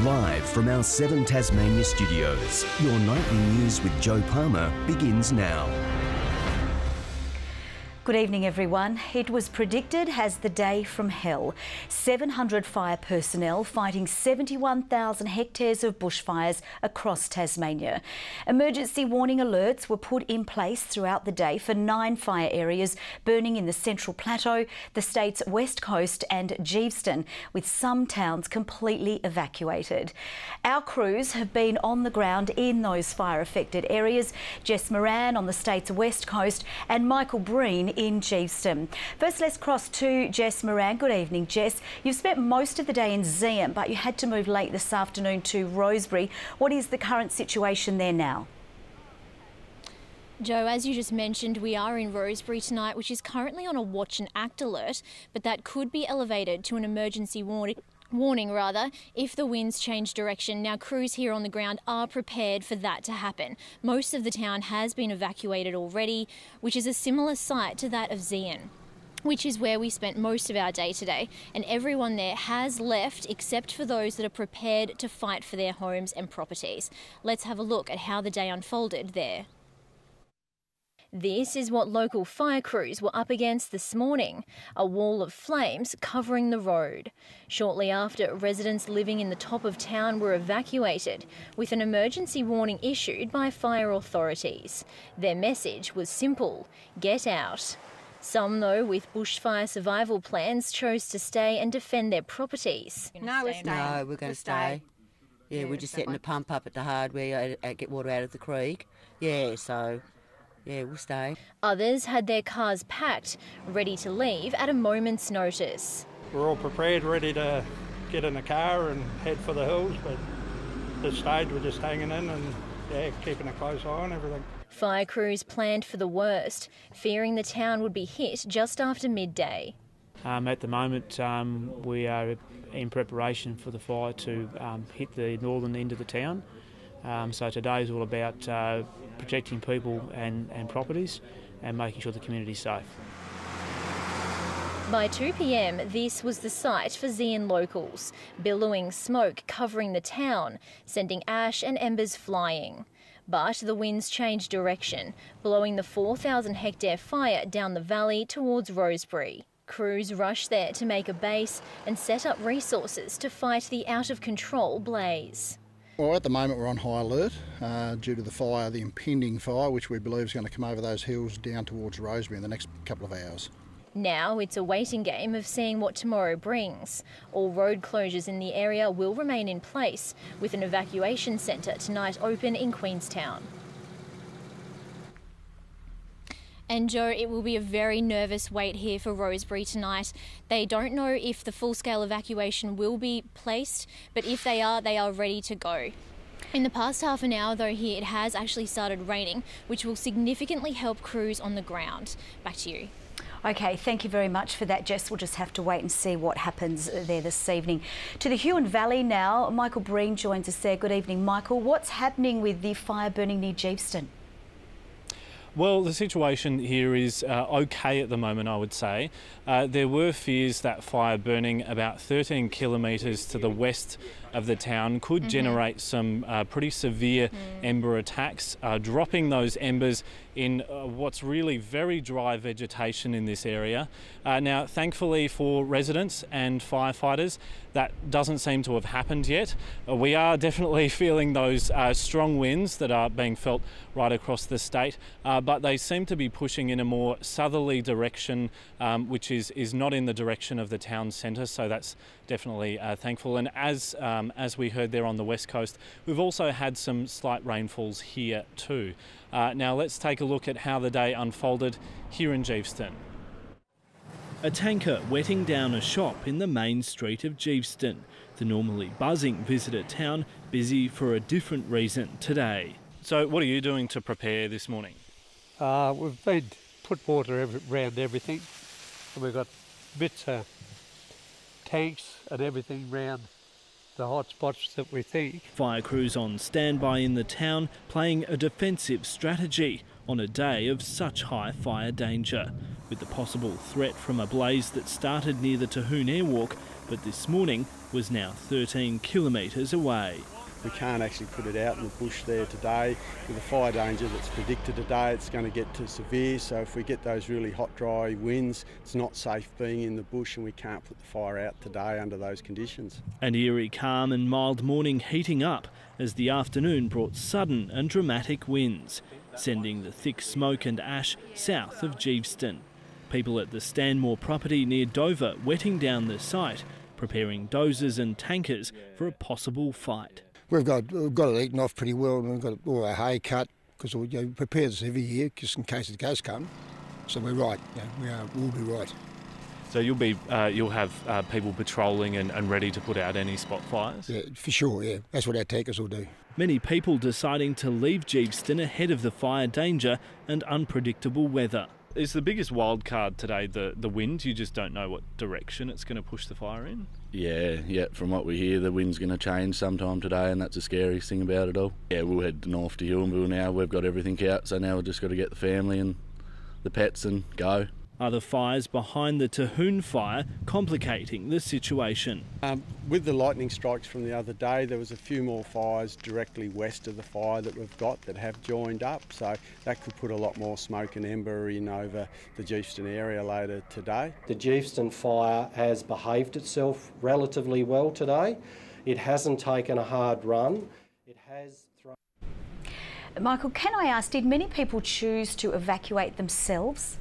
Live from our 7 Tasmania studios, your nightly news with Joe Palmer begins now. Good evening, everyone. It was predicted as the day from hell. 700 fire personnel fighting 71,000 hectares of bushfires across Tasmania. Emergency warning alerts were put in place throughout the day for 9 fire areas burning in the Central Plateau, the state's west coast and Jeffstone, with some towns completely evacuated. Our crews have been on the ground in those fire-affected areas. Jess Moran on the state's west coast and Michael Breen in Jeffstone. First, let's cross to Jess Moran. Good evening, Jess. You've spent most of the day in Zeehan, but you had to move late this afternoon to Rosebery. What is the current situation there now? Joe, as you just mentioned, we are in Rosebery tonight, which is currently on a watch and act alert, but that could be elevated to an emergency warning if the winds change direction. Now, crews here on the ground are prepared for that to happen. Most of the town has been evacuated already, which is a similar site to that of Zeehan, which is where we spent most of our day today, and everyone there has left except for those that are prepared to fight for their homes and properties. Let's have a look at how the day unfolded there. This is what local fire crews were up against this morning, a wall of flames covering the road. Shortly after, residents living in the top of town were evacuated, with an emergency warning issued by fire authorities. Their message was simple: get out. Some, though, with bushfire survival plans, chose to stay and defend their properties. No, we're staying. No, we're going to stay. Yeah, we're just setting a pump up at the hardware, get water out of the creek. Yeah, so... yeah, we'll stay. Others had their cars packed, ready to leave at a moment's notice. We're all prepared, ready to get in the car and head for the hills, but at this stage we're just hanging in and keeping a close eye on everything. Fire crews planned for the worst, fearing the town would be hit just after midday. At the moment, we are in preparation for the fire to hit the northern end of the town. So today is all about protecting people and properties and making sure the community is safe. By 2 p.m, this was the site for Zeehan locals, billowing smoke covering the town, sending ash and embers flying. But the winds changed direction, blowing the 4,000 hectare fire down the valley towards Rosebery. Crews rushed there to make a base and set up resources to fight the out-of-control blaze. Well, at the moment we're on high alert due to the fire, the impending fire, which we believe is going to come over those hills down towards Rosebery in the next couple of hours. Now it's a waiting game of seeing what tomorrow brings. All road closures in the area will remain in place, with an evacuation centre tonight open in Queenstown. And Joe, it will be a very nervous wait here for Rosebery tonight. They don't know if the full-scale evacuation will be placed, but if they are ready to go. In the past half an hour, though, here it has actually started raining, which will significantly help crews on the ground. Back to you. OK, thank you very much for that, Jess. We'll just have to wait and see what happens there this evening. To the Huon Valley now, Michael Breen joins us there. Good evening, Michael. What's happening with the fire burning near Jeffstone? Well, the situation here is okay at the moment, I would say. There were fears that fire burning about 13 kilometres to the west of the town could generate some pretty severe ember attacks, dropping those embers in what's really very dry vegetation in this area. Now, thankfully for residents and firefighters, that doesn't seem to have happened yet. We are definitely feeling those strong winds that are being felt right across the state, but they seem to be pushing in a more southerly direction, which is not in the direction of the town centre, so that's definitely thankful. And as we heard there on the west coast, we've also had some slight rainfalls here too. Now let's take a look at how the day unfolded here in Jeffstone. A tanker wetting down a shop in the main street of Jeffstone. The normally buzzing visitor town busy for a different reason today. So what are you doing to prepare this morning? We've been put water around everything. We've got bits of tanks and everything around the hot spots that we think. Fire crews on standby in the town, playing a defensive strategy on a day of such high fire danger. With the possible threat from a blaze that started near the Tahoon Airwalk but this morning was now 13 kilometres away. We can't actually put it out in the bush there today. With the fire danger that's predicted today, it's going to get to severe, so if we get those really hot, dry winds, it's not safe being in the bush and we can't put the fire out today under those conditions. An eerie, calm and mild morning heating up as the afternoon brought sudden and dramatic winds, sending the thick smoke and ash south of Jeffstone. People at the Stanmore property near Dover wetting down the site, preparing dozers and tankers for a possible fight. We've got it eaten off pretty well, and we've got all our hay cut because we prepare this every year just in case it does come. So we're right. We'll be right. So you'll have people patrolling and ready to put out any spot fires? Yeah, for sure. Yeah, that's what our tankers will do. Many people deciding to leave Jeffstone ahead of the fire danger and unpredictable weather. Is the biggest wild card today the wind? You just don't know what direction it's going to push the fire in? Yeah, from what we hear, the wind's going to change sometime today, and that's the scariest thing about it all. Yeah, we'll head north to Huonville now. We've got everything out, so now we've just got to get the family and the pets and go. Other fires behind the Tahoon fire complicating the situation. With the lightning strikes from the other day, there was a few more fires directly west of the fire that we've got that have joined up, so that could put a lot more smoke and ember in over the Jeffstone area later today. The Jeffstone fire has behaved itself relatively well today. It hasn't taken a hard run. It has thrown... Michael, can I ask, did many people choose to evacuate themselves?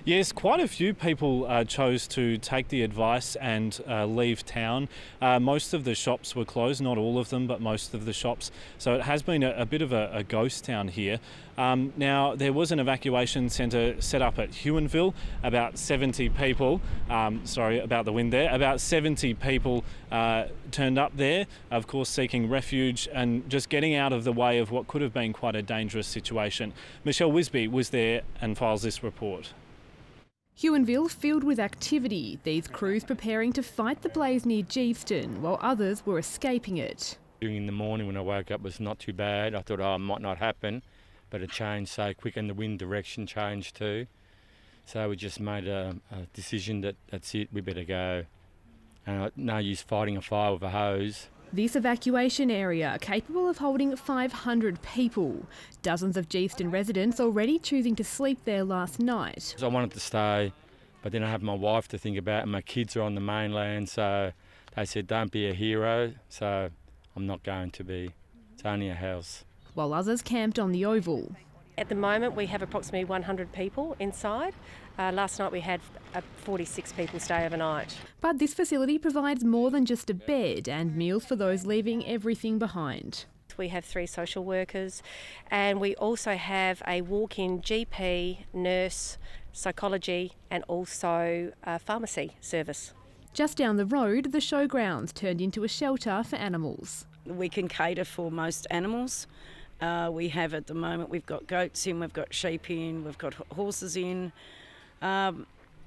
Yes, quite a few people chose to take the advice and leave town. Most of the shops were closed, not all of them, but most of the shops. So it has been a bit of a ghost town here. Now, there was an evacuation centre set up at Huonville. About 70 people, sorry about the wind there, about 70 people turned up there, of course seeking refuge and just getting out of the way of what could have been quite a dangerous situation. Michelle Wisby was there and files this report. Huonville filled with activity, these crews preparing to fight the blaze near Jeffstone, while others were escaping it. In the morning when I woke up, it was not too bad. I thought, it might not happen, but it changed so quick and the wind direction changed too. So we just made a decision that's it, we better go. No use fighting a fire with a hose. This evacuation area capable of holding 500 people. Dozens of Jeffstone residents already choosing to sleep there last night. I wanted to stay, but then I have my wife to think about and my kids are on the mainland, so they said don't be a hero, so I'm not going to be. It's only a house. While others camped on the Oval. At the moment we have approximately 100 people inside. Last night we had 46 people stay overnight. But this facility provides more than just a bed and meals for those leaving everything behind. We have 3 social workers and we also have a walk-in GP, nurse, psychology and also a pharmacy service. Just down the road, the showgrounds turned into a shelter for animals. We can cater for most animals. We have at the moment, we've got goats in, we've got sheep in, we've got horses in.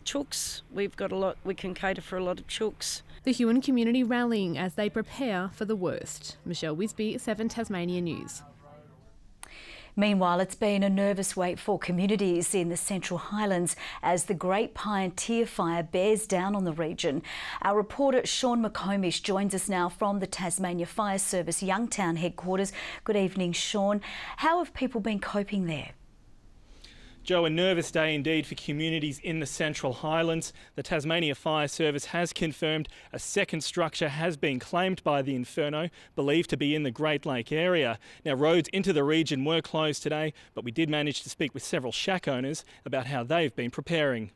Chooks, we've got a lot, we can cater for a lot of chooks. The Huon community rallying as they prepare for the worst. Michelle Wisby, 7 Tasmania News. Meanwhile, it's been a nervous wait for communities in the Central Highlands as the Great Pine Tier Fire bears down on the region. Our reporter Sean McComish joins us now from the Tasmania Fire Service Youngtown headquarters. Good evening, Sean. How have people been coping there? Joe, a nervous day indeed for communities in the Central Highlands. The Tasmania Fire Service has confirmed a second structure has been claimed by the inferno, believed to be in the Great Lake area. Now, roads into the region were closed today, but we did manage to speak with several shack owners about how they've been preparing.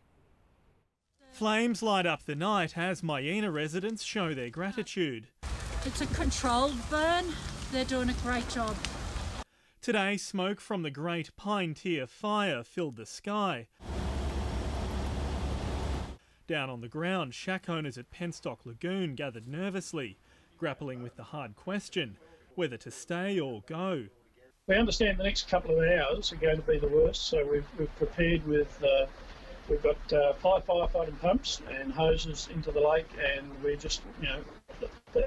Flames light up the night as Myena residents show their gratitude. It's a controlled burn. They're doing a great job. Today, smoke from the Great Pine Tier Fire filled the sky. Down on the ground, shack owners at Penstock Lagoon gathered nervously, grappling with the hard question, whether to stay or go. We understand the next couple of hours are going to be the worst, so we've prepared with, we've got 5 firefighting pumps and hoses into the lake, and we're just,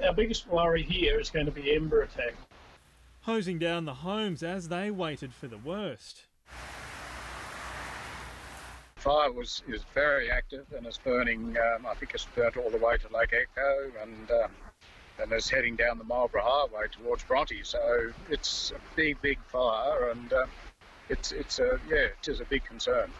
our biggest worry here is going to be ember attack. Hosing down the homes as they waited for the worst. fire is very active and is burning. I think it's burnt all the way to Lake Echo and is heading down the Marlborough Highway towards Bronte. So it's a big fire, and it is a big concern.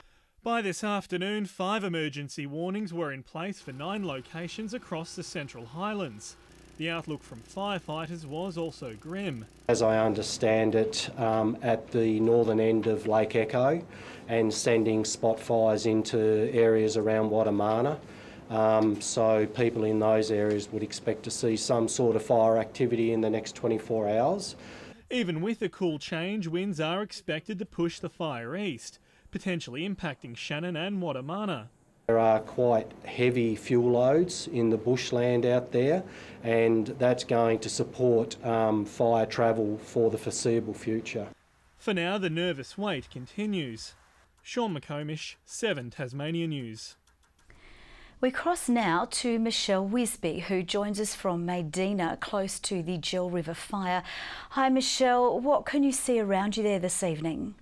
By this afternoon, 5 emergency warnings were in place for 9 locations across the Central Highlands. The outlook from firefighters was also grim. As I understand it, at the northern end of Lake Echo and sending spot fires into areas around Wattamana. So people in those areas would expect to see some sort of fire activity in the next 24 hours. Even with a cool change, winds are expected to push the fire east, potentially impacting Shannon and Wattamana. There are quite heavy fuel loads in the bushland out there, and that's going to support fire travel for the foreseeable future. For now, the nervous wait continues. Sean McComish, 7 Tasmania News. We cross now to Michelle Wisby, who joins us from Medina, close to the Gel River fire. Hi Michelle, what can you see around you there this evening?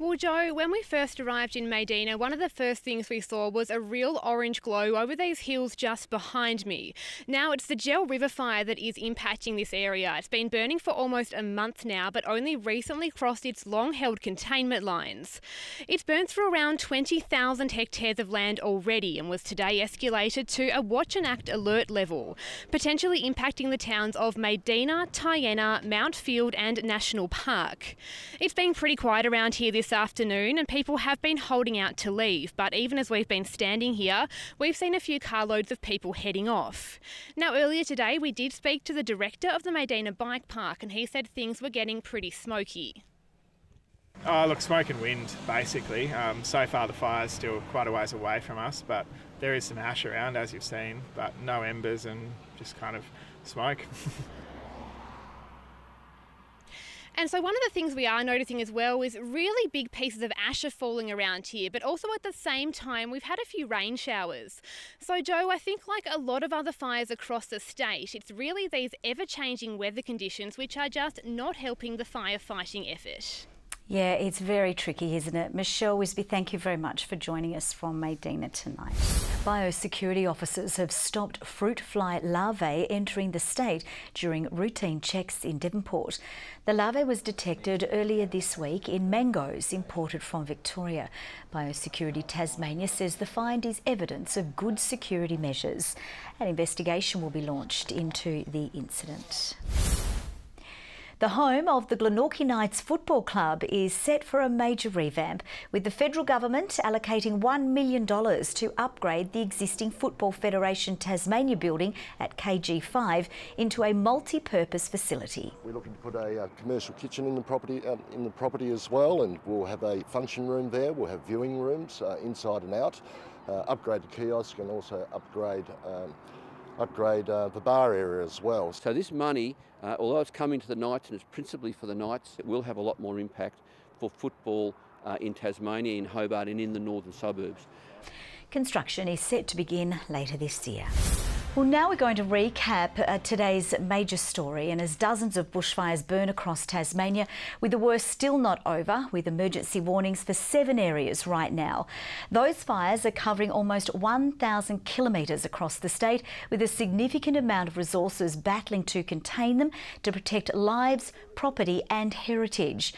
Well, Joe, when we first arrived in Medina, one of the first things we saw was a real orange glow over these hills just behind me. Now, it's the Gel River fire that is impacting this area. It's been burning for almost a month now, but only recently crossed its long-held containment lines. It's burned through around 20,000 hectares of land already and was today escalated to a watch and act alert level, potentially impacting the towns of Medina, Tayena, Mount Field and National Park. It's been pretty quiet around here this afternoon and people have been holding out to leave, but even as we've been standing here, we've seen a few carloads of people heading off. Now, earlier today we did speak to the director of the Medina Bike Park and he said things were getting pretty smoky. Look, smoke and wind basically. So far the fire's still quite a ways away from us, but there is some ash around as you've seen, but no embers and just kind of smoke. And so one of the things we are noticing as well is really big pieces of ash are falling around here, but also at the same time we've had a few rain showers. So Joe, I think like a lot of other fires across the state, it's really these ever-changing weather conditions which are just not helping the firefighting effort. Yeah, it's very tricky, isn't it? Michelle Wisby, thank you very much for joining us from Medina tonight. Biosecurity officers have stopped fruit fly larvae entering the state during routine checks in Devonport. The larvae was detected earlier this week in mangoes imported from Victoria. Biosecurity Tasmania says the find is evidence of good security measures. An investigation will be launched into the incident. The home of the Glenorchy Knights Football Club is set for a major revamp, with the federal government allocating $1 million to upgrade the existing Football Federation Tasmania building at KG5 into a multi-purpose facility. We're looking to put a commercial kitchen in the property as well, and we'll have a function room there. We'll have viewing rooms inside and out, upgrade the kiosk, and also upgrade the bar area as well. So this money, although it's coming to the Knights and it's principally for the Knights, it will have a lot more impact for football in Tasmania, in Hobart and in the northern suburbs. Construction is set to begin later this year. Well, now we're going to recap today's major story, and as dozens of bushfires burn across Tasmania, with the worst still not over, with emergency warnings for 7 areas right now. Those fires are covering almost 1,000 kilometres across the state, with a significant amount of resources battling to contain them to protect lives, property and heritage.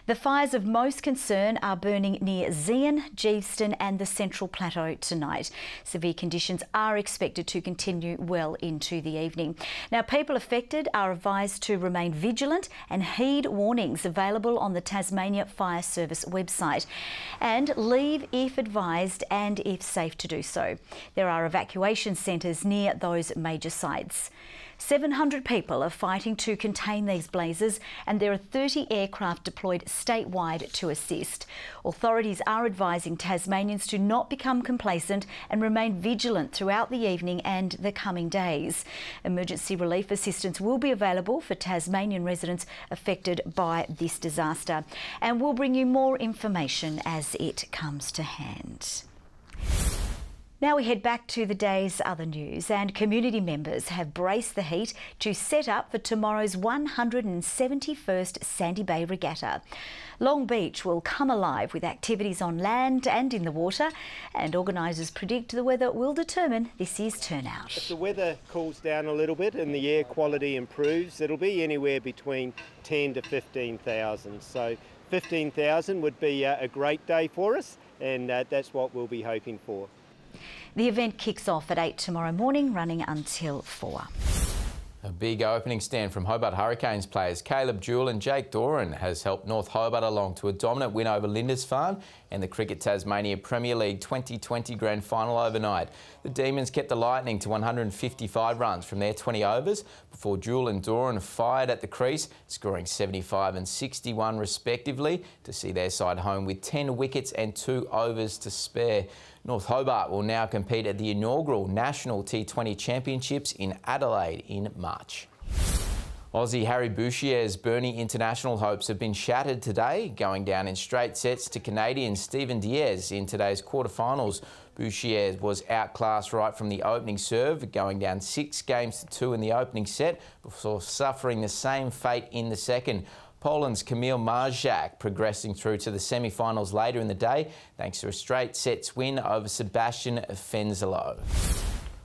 The fires of most concern are burning near Zeehan, Jeffstone and the Central Plateau tonight. Severe conditions are expected to continue well into the evening. Now, people affected are advised to remain vigilant and heed warnings available on the Tasmania Fire Service website, and leave if advised and if safe to do so. There are evacuation centres near those major sites. 700 people are fighting to contain these blazes, and there are 30 aircraft deployed statewide to assist. Authorities are advising Tasmanians to not become complacent and remain vigilant throughout the evening and the coming days. Emergency relief assistance will be available for Tasmanian residents affected by this disaster, and we'll bring you more information as it comes to hand. Now we head back to the day's other news, and community members have braced the heat to set up for tomorrow's 171st Sandy Bay Regatta. Long Beach will come alive with activities on land and in the water, and organisers predict the weather will determine this year's turnout. If the weather cools down a little bit and the air quality improves, it'll be anywhere between 10 to 15,000. So 15,000 would be a great day for us, and that's what we'll be hoping for. The event kicks off at 8 tomorrow morning, running until 4. A big opening stand from Hobart Hurricanes players Caleb Jewell and Jake Doran has helped North Hobart along to a dominant win over Lindisfarne and the Cricket Tasmania Premier League 2020 Grand Final overnight. The Demons kept the Lightning to 155 runs from their 20 overs before Jewell and Doran fired at the crease, scoring 75 and 61 respectively to see their side home with 10 wickets and 2 overs to spare. North Hobart will now compete at the inaugural National T20 Championships in Adelaide in March. Aussie Harry Boucher's Burnie international hopes have been shattered today, going down in straight sets to Canadian Steven Diaz in today's quarterfinals. Boucher was outclassed right from the opening serve, going down 6 games to 2 in the opening set before suffering the same fate in the second. Poland's Kamil Marzak progressing through to the semi-finals later in the day thanks to a straight sets win over Sebastian Fenzelo.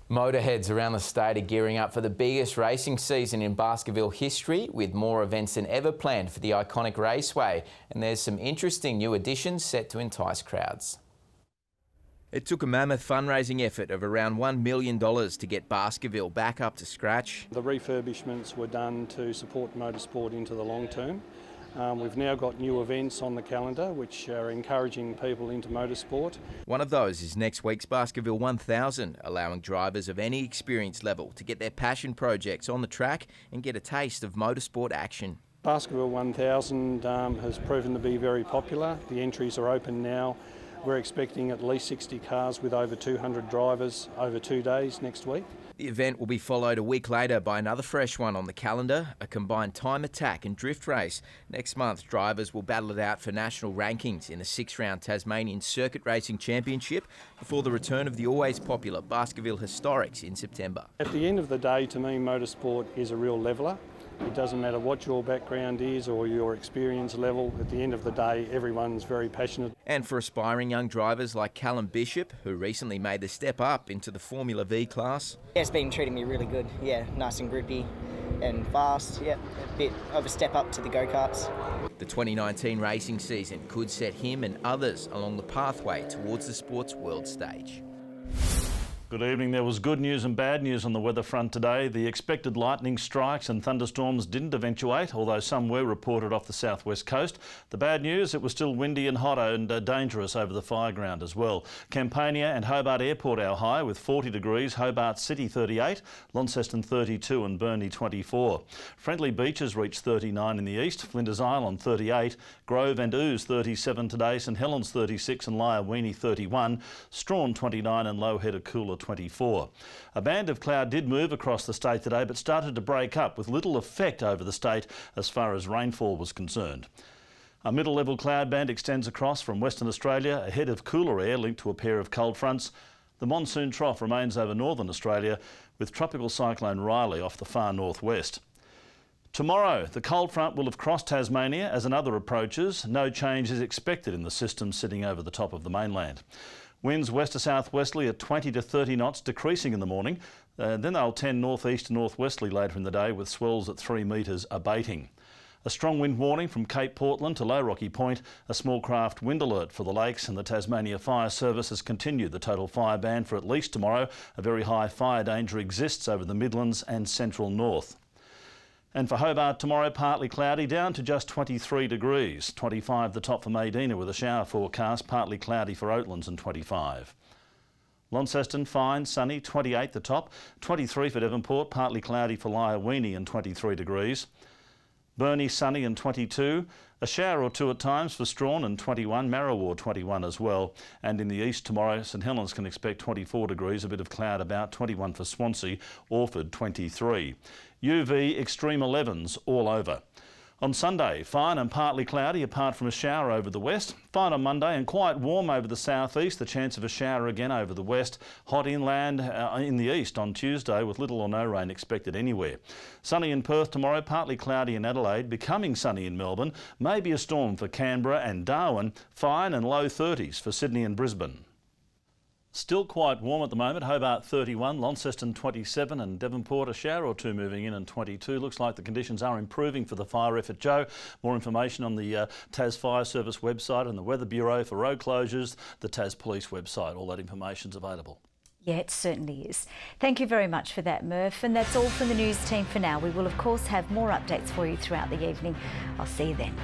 Motorheads around the state are gearing up for the biggest racing season in Baskerville history, with more events than ever planned for the iconic raceway, and there's some interesting new additions set to entice crowds. It took a mammoth fundraising effort of around $1 million to get Baskerville back up to scratch. The refurbishments were done to support motorsport into the long term. We've now got new events on the calendar which are encouraging people into motorsport. One of those is next week's Baskerville 1000, allowing drivers of any experience level to get their passion projects on the track and get a taste of motorsport action. Baskerville 1000 has proven to be very popular. The entries are open now. We're expecting at least 60 cars with over 200 drivers over 2 days next week. The event will be followed a week later by another fresh one on the calendar, a combined time attack and drift race. Next month, drivers will battle it out for national rankings in the 6-round Tasmanian Circuit Racing Championship before the return of the always popular Baskerville Historics in September. At the end of the day, to me, motorsport is a real leveller. It doesn't matter what your background is or your experience level. At the end of the day, everyone's very passionate. And for aspiring young drivers like Callum Bishop, who recently made the step up into the Formula V class. Yeah, it's been treating me really good. Yeah, nice and grippy and fast. Yeah, a bit of a step up to the go-karts. The 2019 racing season could set him and others along the pathway towards the sport's world stage. Good evening. There was good news and bad news on the weather front today. The expected lightning strikes and thunderstorms didn't eventuate, although some were reported off the southwest coast. The bad news, it was still windy and hot and dangerous over the fire ground as well. Campania and Hobart Airport our high with 40 degrees, Hobart City 38, Launceston 32 and Burnie 24. Friendly Beaches reached 39 in the east, Flinders Island 38, Grove and Ouse 37 today, St Helens 36 and Lyawini 31, Strawn 29 and Lowhead a cooler 24. A band of cloud did move across the state today but started to break up with little effect over the state as far as rainfall was concerned. A middle-level cloud band extends across from Western Australia ahead of cooler air linked to a pair of cold fronts. The monsoon trough remains over northern Australia with tropical cyclone Riley off the far northwest. Tomorrow, the cold front will have crossed Tasmania as another approaches. No change is expected in the system sitting over the top of the mainland. Winds west to southwesterly at 20 to 30 knots, decreasing in the morning. Then they'll tend northeast to northwesterly later in the day with swells at 3 metres abating. A strong wind warning from Cape Portland to Low Rocky Point, a small craft wind alert for the lakes, and the Tasmania Fire Service has continued the total fire ban for at least tomorrow. A very high fire danger exists over the Midlands and central north. And for Hobart tomorrow, partly cloudy, down to just 23 degrees. 25 the top for Medina with a shower forecast, partly cloudy for Oatlands and 25. Launceston, fine, sunny, 28 the top. 23 for Devonport, partly cloudy for Lyawini and 23 degrees. Burnie, sunny and 22. A shower or two at times for Strawn and 21, Marrawar 21 as well. And in the east tomorrow, St Helens can expect 24 degrees, a bit of cloud about, 21 for Swansea, Orford 23. UV extreme 11s all over. On Sunday, fine and partly cloudy apart from a shower over the west. Fine on Monday and quite warm over the southeast, the chance of a shower again over the west. Hot inland in the east on Tuesday with little or no rain expected anywhere. Sunny in Perth tomorrow, partly cloudy in Adelaide, becoming sunny in Melbourne. Maybe a storm for Canberra and Darwin. Fine and low 30s for Sydney and Brisbane. Still quite warm at the moment. Hobart 31, Launceston 27 and Devonport a shower or two moving in and 22. Looks like the conditions are improving for the fire effort. Joe, more information on the Tas Fire Service website and the Weather Bureau for road closures, the Tas Police website. All that information's available. Yeah, it certainly is. Thank you very much for that, Murph. And that's all from the news team for now. We will, of course, have more updates for you throughout the evening. I'll see you then.